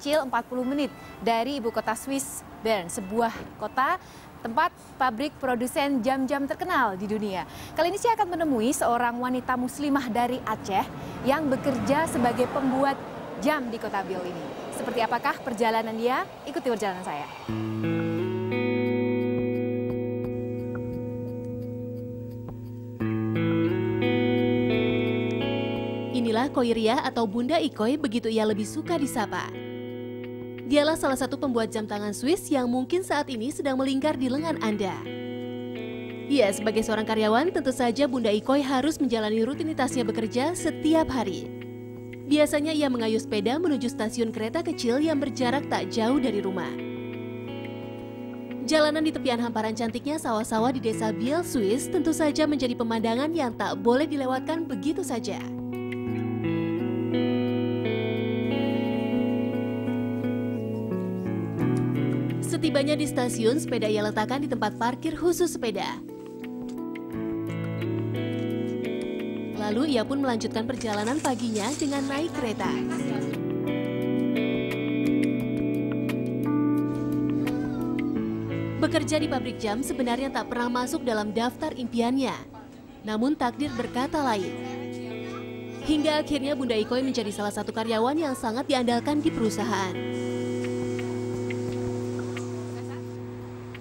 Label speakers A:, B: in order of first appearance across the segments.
A: kecil 40 menit dari ibu kota Swiss, Bern, sebuah kota tempat pabrik produsen jam-jam terkenal di dunia. Kali ini saya akan menemui seorang wanita muslimah dari Aceh yang bekerja sebagai pembuat jam di kota Biol ini. Seperti apakah perjalanan dia? Ikuti perjalanan saya. Inilah Koiria atau Bunda Ikoy, begitu ia lebih suka disapa. Dialah salah satu pembuat jam tangan Swiss yang mungkin saat ini sedang melingkar di lengan Anda. Ya, sebagai seorang karyawan, tentu saja Bunda Ikoy harus menjalani rutinitasnya bekerja setiap hari. Biasanya ia mengayuh sepeda menuju stasiun kereta kecil yang berjarak tak jauh dari rumah. Jalanan di tepian hamparan cantiknya sawah-sawah di desa Biel, Swiss tentu saja menjadi pemandangan yang tak boleh dilewatkan begitu saja. Setibanya di stasiun, sepeda ia letakkan di tempat parkir khusus sepeda. Lalu ia pun melanjutkan perjalanan paginya dengan naik kereta. Bekerja di pabrik jam sebenarnya tak pernah masuk dalam daftar impiannya. Namun takdir berkata lain. Hingga akhirnya Bunda Ikoy menjadi salah satu karyawan yang sangat diandalkan di perusahaan.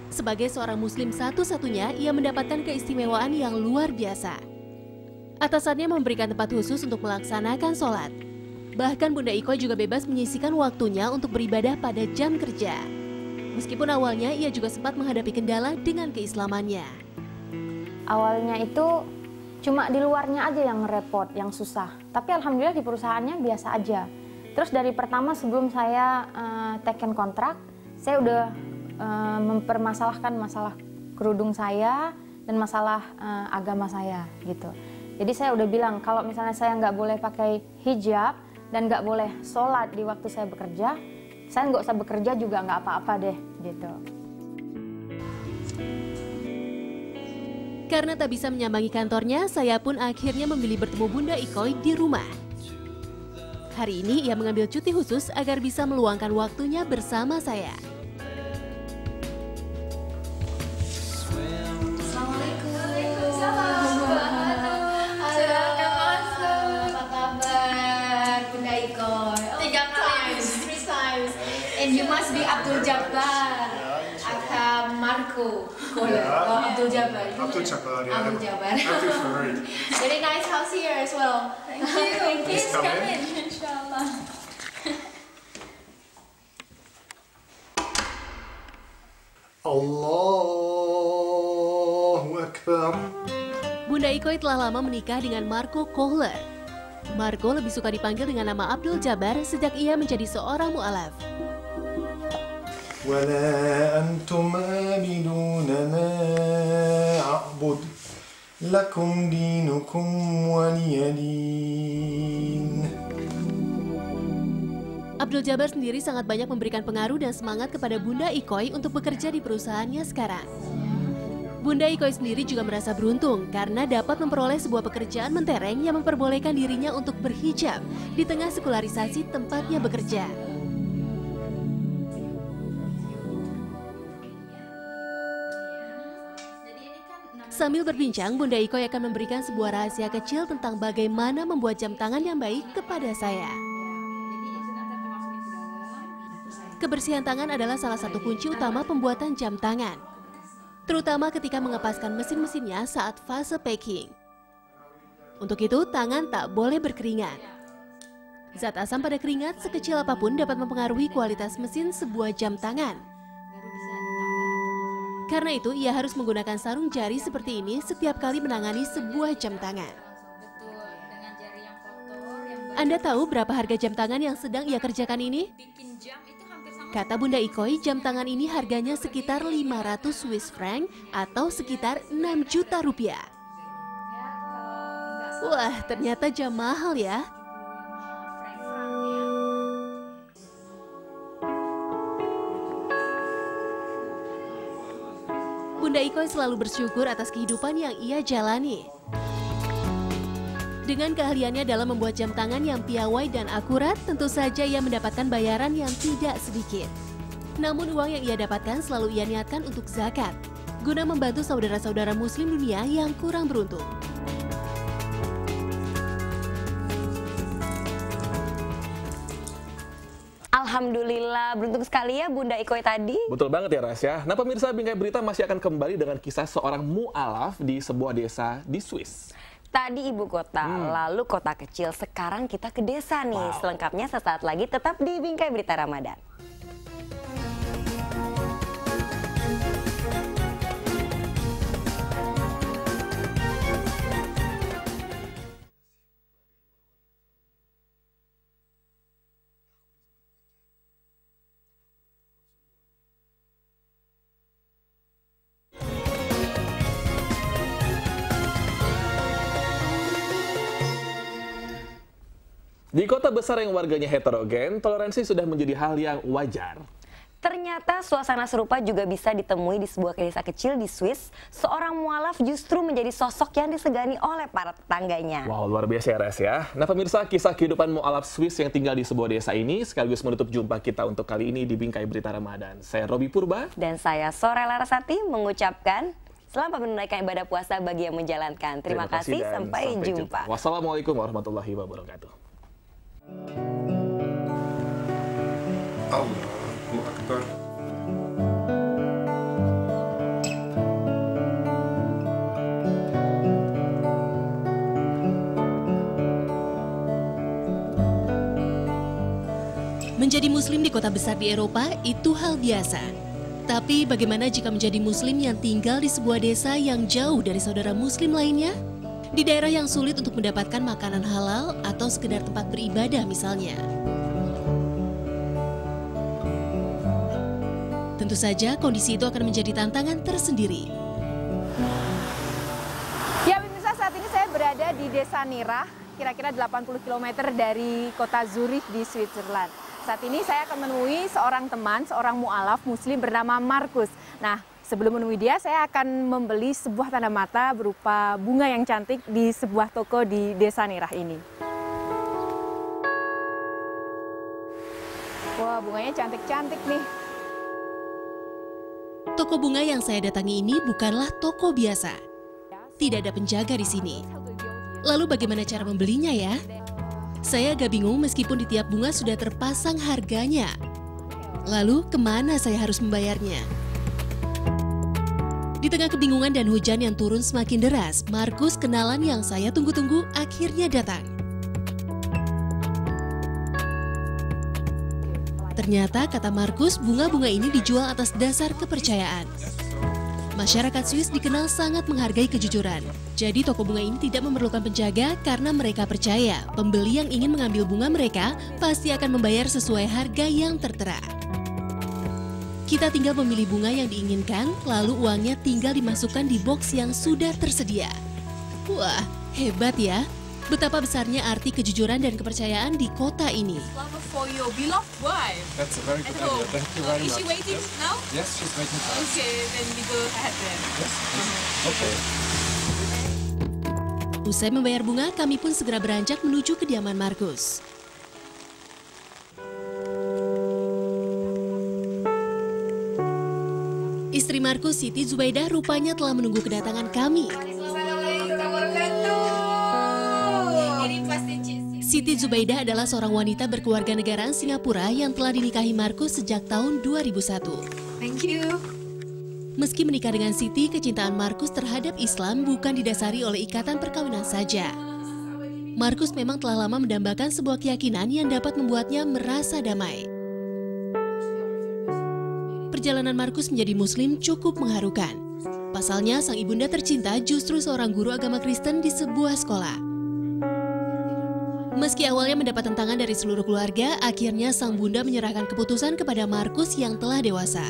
A: Sebagai seorang muslim satu-satunya, ia mendapatkan keistimewaan yang luar biasa. Atasannya memberikan tempat khusus untuk melaksanakan sholat. Bahkan Bunda Ikoy juga bebas menyisihkan waktunya untuk beribadah pada jam kerja. Meskipun awalnya ia juga sempat menghadapi kendala dengan keislamannya.
B: Awalnya itu cuma di luarnya aja yang repot, yang susah. Tapi alhamdulillah di perusahaannya biasa aja. Terus dari pertama sebelum saya teken kontrak, saya udah mempermasalahkan masalah kerudung saya dan masalah agama saya gitu. Jadi saya udah bilang kalau misalnya saya nggak boleh pakai hijab dan nggak boleh sholat di waktu saya bekerja, saya nggak usah bekerja juga nggak apa-apa deh gitu.
A: Karena tak bisa menyambangi kantornya, saya pun akhirnya memilih bertemu Bunda Ikoy di rumah. Hari ini ia mengambil cuti khusus agar bisa meluangkan waktunya bersama saya.
C: And you must be Abdul Jabbar, atau Marco Kohler, or Abdul Jabbar.
D: Abdul Jabbar, yeah.
C: Abdul Jabbar.
D: Abdul Farid.
C: Very nice house here as well. Thank you. Please come in, inshallah.
D: Allahu Akbar.
A: Bunda Ikoy telah lama menikah dengan Marco Kohler. Marco lebih suka dipanggil dengan nama Abdul Jabbar sejak ia menjadi seorang mu'alaf.
D: ولا أنتم عابدون ما أعبد لكم دينكم ولي دين.
A: Abdul Jabbar sendiri sangat banyak memberikan pengaruh dan semangat kepada Bunda Ikoy untuk bekerja di perusahaannya sekarang. Bunda Ikoy sendiri juga merasa beruntung karena dapat memperoleh sebuah pekerjaan mentereng yang memperbolehkan dirinya untuk berhijab di tengah sekularisasi tempatnya bekerja. Sambil berbincang, Bunda Ikoy akan memberikan sebuah rahasia kecil tentang bagaimana membuat jam tangan yang baik kepada saya. Kebersihan tangan adalah salah satu kunci utama pembuatan jam tangan, terutama ketika mengepaskan mesin-mesinnya saat fase packing. Untuk itu, tangan tak boleh berkeringat. Zat asam pada keringat sekecil apapun dapat mempengaruhi kualitas mesin sebuah jam tangan. Karena itu, ia harus menggunakan sarung jari seperti ini setiap kali menangani sebuah jam tangan. Anda tahu berapa harga jam tangan yang sedang ia kerjakan ini? Kata Bunda Ikoy, jam tangan ini harganya sekitar 500 Swiss franc atau sekitar 6 juta rupiah. Wah, ternyata jam mahal ya. Bunda Ikoy selalu bersyukur atas kehidupan yang ia jalani. Dengan keahliannya dalam membuat jam tangan yang piawai dan akurat, tentu saja ia mendapatkan bayaran yang tidak sedikit. Namun uang yang ia dapatkan selalu ia niatkan untuk zakat, guna membantu saudara-saudara muslim dunia yang kurang beruntung.
E: Alhamdulillah, beruntung sekali ya Bunda Ikoy tadi.
F: Betul banget ya Ras ya. Nah pemirsa, Bingkai Berita masih akan kembali dengan kisah seorang mu'alaf di sebuah desa di Swiss.
E: Tadi ibu kota, lalu kota kecil, sekarang kita ke desa nih.
F: Wow.
E: Selengkapnya sesaat lagi tetap di Bingkai Berita Ramadan.
F: Di kota besar yang warganya heterogen, toleransi sudah menjadi hal yang wajar.
E: Ternyata suasana serupa juga bisa ditemui di sebuah desa kecil di Swiss. Seorang mualaf justru menjadi sosok yang disegani oleh para tetangganya.
F: Wow, luar biasa ya Ras ya. Nah pemirsa, kisah kehidupan mu'alaf Swiss yang tinggal di sebuah desa ini sekaligus menutup jumpa kita untuk kali ini di Bingkai Berita Ramadan. Saya Robi Purba.
E: Dan saya Sore Larasati mengucapkan selamat menunaikan ibadah puasa bagi yang menjalankan. Terima kasih, sampai jumpa.
F: Wassalamualaikum warahmatullahi wabarakatuh.
D: Allahu Akbar.
A: Menjadi muslim di kota besar di Eropa itu hal biasa. Tapi bagaimana jika menjadi muslim yang tinggal di sebuah desa yang jauh dari saudara muslim lainnya? Di daerah yang sulit untuk mendapatkan makanan halal atau sekedar tempat beribadah misalnya. Tentu saja kondisi itu akan menjadi tantangan tersendiri.
G: Ya pemirsa, saat ini saya berada di Desa Nirah, kira-kira 80 km dari kota Zurich di Switzerland. Saat ini saya akan menemui seorang teman, seorang mu'alaf muslim bernama Markus. Nah, sebelum menemui dia, saya akan membeli sebuah tanda mata berupa bunga yang cantik di sebuah toko di Desa Nirah ini. Wah, bunganya cantik-cantik nih.
A: Toko bunga yang saya datangi ini bukanlah toko biasa. Tidak ada penjaga di sini. Lalu bagaimana cara membelinya ya? Saya agak bingung meskipun di tiap bunga sudah terpasang harganya. Lalu kemana saya harus membayarnya? Di tengah kebingungan dan hujan yang turun semakin deras, Markus, kenalan yang saya tunggu-tunggu, akhirnya datang. Ternyata, kata Markus, bunga-bunga ini dijual atas dasar kepercayaan. Masyarakat Swiss dikenal sangat menghargai kejujuran. Jadi toko bunga ini tidak memerlukan penjaga karena mereka percaya pembeli yang ingin mengambil bunga mereka pasti akan membayar sesuai harga yang tertera. Kita tinggal memilih bunga yang diinginkan, lalu uangnya tinggal dimasukkan di box yang sudah tersedia. Wah, hebat ya! Betapa besarnya arti kejujuran dan kepercayaan di kota ini.
C: Flower for your beloved wife.
D: That's a very good
C: At home.
D: idea. Thank you very
C: Is
D: much.
C: she waiting now?
D: Yes, she's waiting for us.
C: Okay, then we go ahead then.
D: Yes, okay.
A: Usai membayar bunga, kami pun segera beranjak menuju kediaman Markus. Istri Markus, Siti Zubaidah, rupanya telah menunggu kedatangan kami. Siti Zubaidah adalah seorang wanita berkeluarga negaraan Singapura yang telah dinikahi Markus sejak tahun 2001.
C: Thank you.
A: Meski menikah dengan Siti, kecintaan Markus terhadap Islam bukan didasari oleh ikatan perkawinan saja. Markus memang telah lama mendambakan sebuah keyakinan yang dapat membuatnya merasa damai. Perjalanan Markus menjadi Muslim cukup mengharukan. Pasalnya, sang ibunda tercinta justru seorang guru agama Kristen di sebuah sekolah. Meski awalnya mendapat tentangan dari seluruh keluarga, akhirnya sang bunda menyerahkan keputusan kepada Markus yang telah dewasa.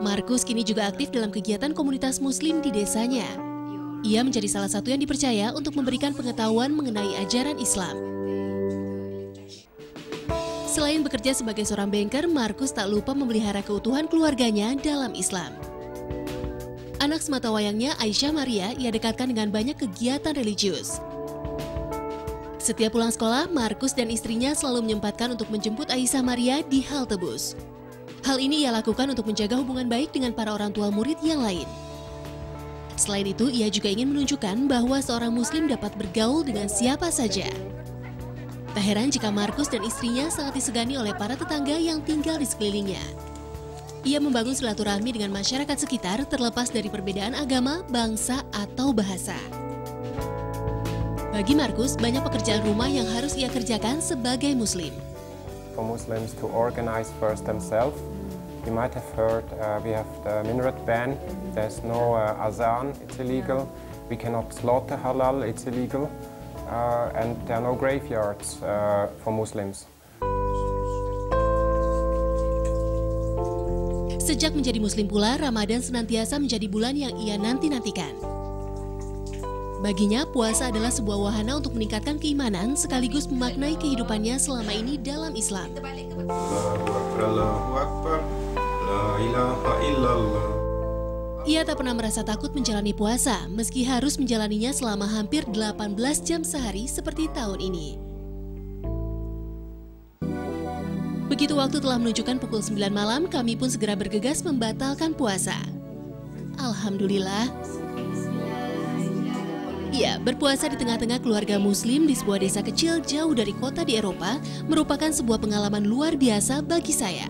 A: Markus kini juga aktif dalam kegiatan komunitas Muslim di desanya. Ia menjadi salah satu yang dipercaya untuk memberikan pengetahuan mengenai ajaran Islam. Selain bekerja sebagai seorang banker, Markus tak lupa memelihara keutuhan keluarganya dalam Islam. Anak sematawayangnya Aisyah Maria ia dekatkan dengan banyak kegiatan religius. Setiap pulang sekolah, Markus dan istrinya selalu menyempatkan untuk menjemput Aisyah Maria di halte bus. Hal ini ia lakukan untuk menjaga hubungan baik dengan para orang tua murid yang lain. Selain itu, ia juga ingin menunjukkan bahwa seorang muslim dapat bergaul dengan siapa saja. Tak heran jika Markus dan istrinya sangat disegani oleh para tetangga yang tinggal di sekelilingnya. Ia membangun silaturahmi dengan masyarakat sekitar terlepas dari perbedaan agama, bangsa, atau bahasa. Bagi Markus, banyak pekerjaan rumah yang harus ia kerjakan sebagai muslim.
H: For Muslims to organize first themselves. You might have heard we have the minaret ban. There's no azan, it's illegal. We cannot slaughter halal, it's illegal. And there are no graveyards for Muslims.
A: Sejak menjadi muslim pula, Ramadan senantiasa menjadi bulan yang ia nanti-nantikan. Baginya, puasa adalah sebuah wahana untuk meningkatkan keimanan sekaligus memaknai kehidupannya selama ini dalam Islam. Ia tak pernah merasa takut menjalani puasa, meski harus menjalaninya selama hampir 18 jam sehari seperti tahun ini. Begitu waktu telah menunjukkan pukul 9 malam, kami pun segera bergegas membatalkan puasa. Alhamdulillah. Ya, berpuasa di tengah-tengah keluarga muslim di sebuah desa kecil jauh dari kota di Eropa merupakan sebuah pengalaman luar biasa bagi saya.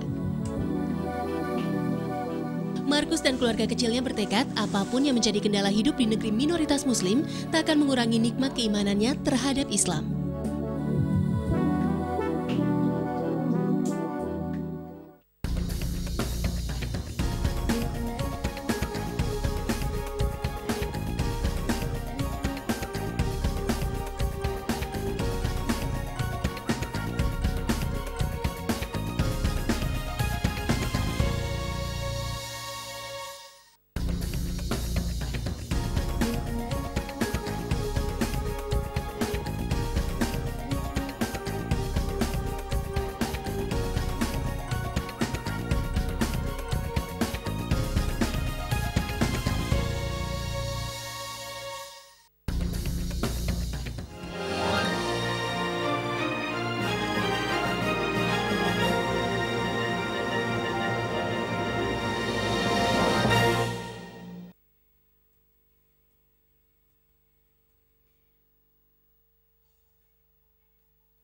A: Markus dan keluarga kecilnya bertekad apapun yang menjadi kendala hidup di negeri minoritas muslim tak akan mengurangi nikmat keimanannya terhadap Islam.